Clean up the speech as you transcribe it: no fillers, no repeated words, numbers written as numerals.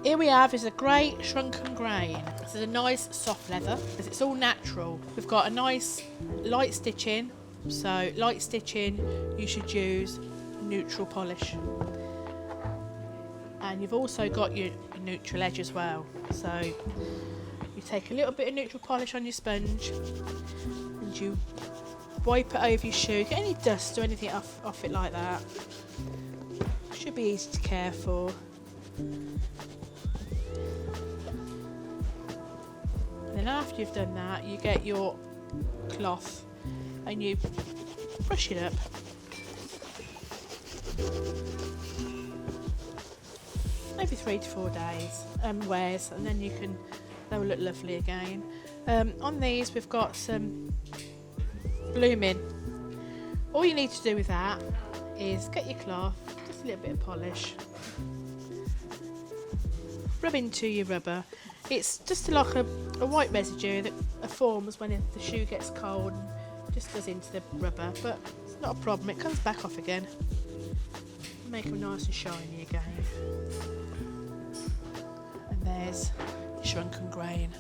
Here we have is a grey shrunken grain. This is a nice soft leather because it's all natural. We've got a nice light stitching. So light stitching, you should use neutral polish. And you've also got your neutral edge as well. So you take a little bit of neutral polish on your sponge and you wipe it over your shoe. Get any dust or anything off it like that. Should be easy to care for. And then after you've done that, you get your cloth and you brush it up. Maybe 3 to 4 days wears, and then they will look lovely again. On these we've got some blooming. All you need to do with that is get your cloth, just a little bit of polish, rub into your rubber. It's just like a white residue that forms when the shoe gets cold and just goes into the rubber, but it's not a problem, it comes back off again. Make them nice and shiny again. And there's your shrunken grain.